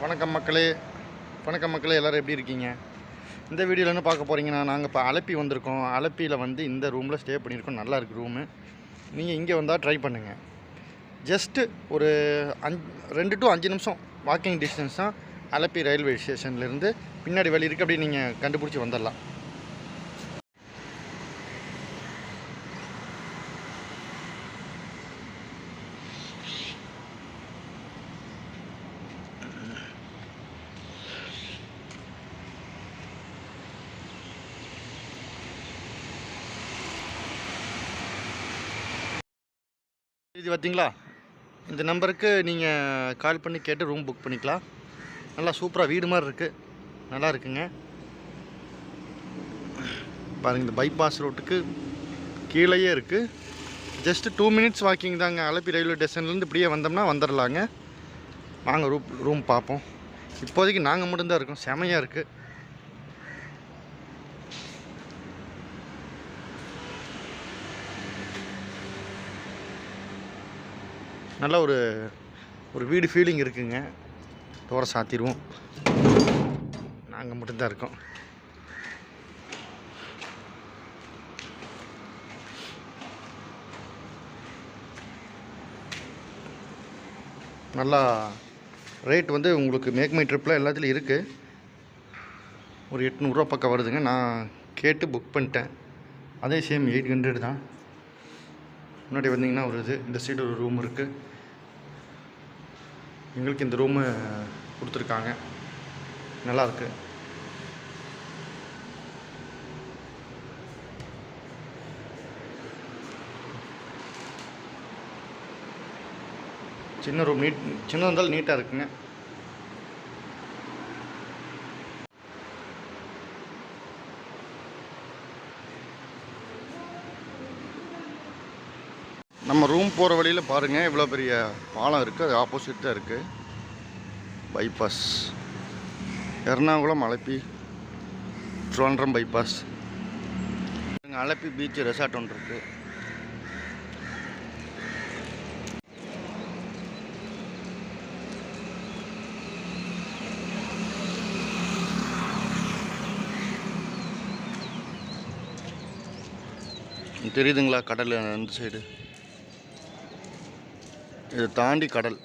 வணக்கம் மக்களே. எல்லோரும் எப்படி இருக்கீங்க? இந்த வீடியோவில் என்ன பார்க்க போகிறீங்கன்னா, நாங்கள் இப்போ அலப்பி வந்திருக்கோம். அலப்பியில் வந்து இந்த ரூமில் ஸ்டே பண்ணியிருக்கோம். நல்லா இருக்குது ரூமு. நீங்கள் இங்கே வந்தால் ட்ரை பண்ணுங்கள். ஜஸ்ட்டு ஒரு 2 to 5 நிமிஷம் வாக்கிங் டிஸ்டன்ஸ் தான் அலப்பி ரயில்வே ஸ்டேஷன்லேருந்து. பின்னாடி வழி இருக்குது, அப்படி நீங்கள் கண்டுபிடிச்சி வந்துடலாம். இது பார்த்தீங்களா, இந்த நம்பருக்கு நீங்கள் கால் பண்ணி கேட்டு ரூம் புக் பண்ணிக்கலாம். நல்லா சூப்பராக வீடு மாதிரி இருக்குது, நல்லா இருக்குங்க. பாருங்கள், இந்த பைபாஸ் ரோட்டுக்கு கீழேயே இருக்குது. ஜஸ்ட்டு 2 minutes வாக்கிங் தாங்க. அலப்பி ரயில்வே ஸ்டேஷன்லேருந்து இப்படியே வந்தோம்னா வந்துடலாங்க. வாங்க ரூம் பார்ப்போம். இப்போதைக்கு நாங்கள் மட்டும்தான் இருக்கோம். செமையாக இருக்குது. நல்ல ஒரு வீடு ஃபீலிங் இருக்குங்க. டோரை சாத்திடுவோம். நாங்கள் மட்டும்தான் இருக்கோம். நல்லா ரேட் வந்து உங்களுக்கு மேக் மை ட்ரிப்பில் எல்லாத்துலேயும் இருக்குது. ஒரு 800 ரூபா பக்கம் வருதுங்க. நான் கேட்டு புக் பண்ணிட்டேன். அதே சேம் 800 தான். முன்னாடி வந்தீங்கன்னா ஒரு இந்த சைடு ஒரு ரூம் இருக்குது. எங்களுக்கு இந்த ரூமு கொடுத்துருக்காங்க. நல்லாயிருக்கு. சின்ன ரூம், சின்னதாக இருந்தாலும் நீட்டாக இருக்குங்க. நம்ம ரூம் போகிற வழியில் பாருங்கள், இவ்வளோ பெரிய பாலம் இருக்குது. அது ஆப்போசிட் தான் இருக்குது bypass. Ernakulam Alleppey Thiruvananthapuram bypass. Alleppey beach resort ஒன்று இருக்குது. தெரியுதுங்களா கடல் அந்த சைடு? இதை தாண்டி கடல்.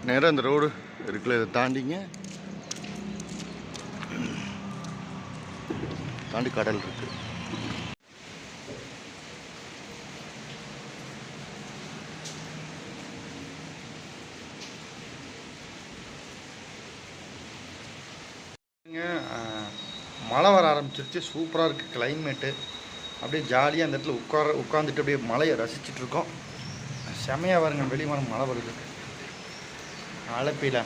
நேராக இந்த ரோடு இருக்குல்ல, இதை தாண்டிங்க, தாண்டி கடல் இருக்கு. மழை வர ஆரம்பிச்சிருச்சு. சூப்பராக இருக்குது கிளைமேட்டு. அப்படியே ஜாலியாக அந்த இடத்துல உட்காந்துட்டு அப்படியே மழையை ரசிச்சிட்ருக்கோம். செமையாக வருங்க. வெளியே மழை வருது. அலப்பியில்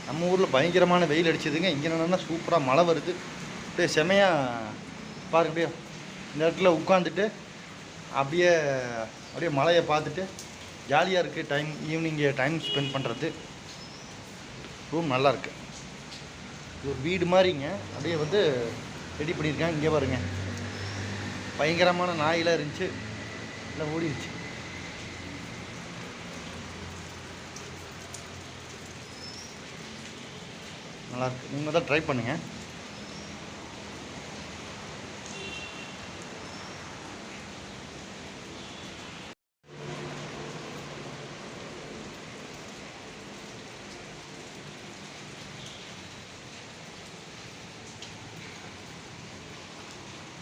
நம்ம ஊரில் பயங்கரமான வெயில் அடிச்சதுங்க. இங்கே என்னென்னா சூப்பராக மழை வருது. அப்படியே செமையாக பாருங்க. அப்படியே இந்த இடத்துல உட்காந்துட்டு அப்படியே மழையை பார்த்துட்டு ஜாலியாக இருக்குது. ஈவினிங் டைம் ஸ்பெண்ட் பண்ணுறது. ரூம் நல்லாயிருக்கு. இது ஒரு வீடு மாதிரிங்க. அப்படியே வந்து ரெடி பண்ணியிருக்காங்க. இங்கே பாருங்க, பயங்கரமான நாயெல்லாம் இருந்துச்சு, எல்லாம் ஓடிடுச்சு. நல்லாயிருக்கு. நீங்கள் தான் ட்ரை பண்ணுங்கள்.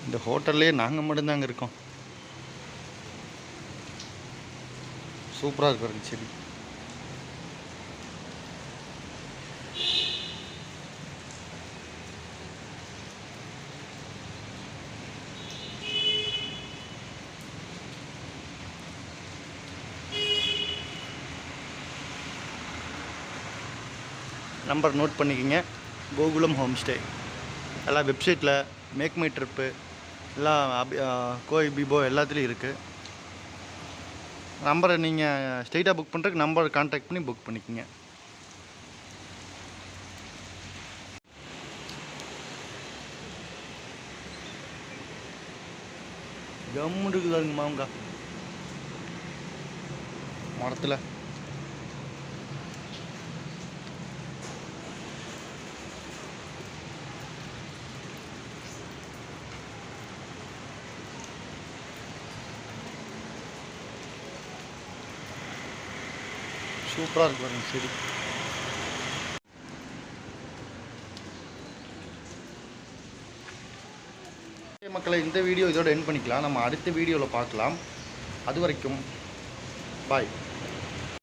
இந்த ஹோட்டல்லே நாங்கள் மட்டும்தாங்க இருக்கோம். சூப்பராக இருக்கு பாருங்க செடி. நம்பர் நோட் பண்ணிக்கிங்க. Gokulam home stay. எல்லாம் வெப்சைட்டில் மேக் மை ட்ரிப்பு எல்லாம் கோய் பிபோ எல்லாத்துலேயும் இருக்குது. நம்பரை நீங்கள் ஸ்ட்ரெயிட்டாக புக் பண்ணுறதுக்கு நம்பரை கான்டாக்ட் பண்ணி புக் பண்ணிக்கோங்க. ஜம்மு இருக்குதாங்க மாங்காய் மரத்தில். சூப்பராக இருக்கு பாருங்க செடி. மக்களை இந்த வீடியோ இதோட எண்ட் பண்ணிக்கலாம். நம்ம அடுத்த வீடியோவில் பார்க்கலாம். அது வரைக்கும் பாய்.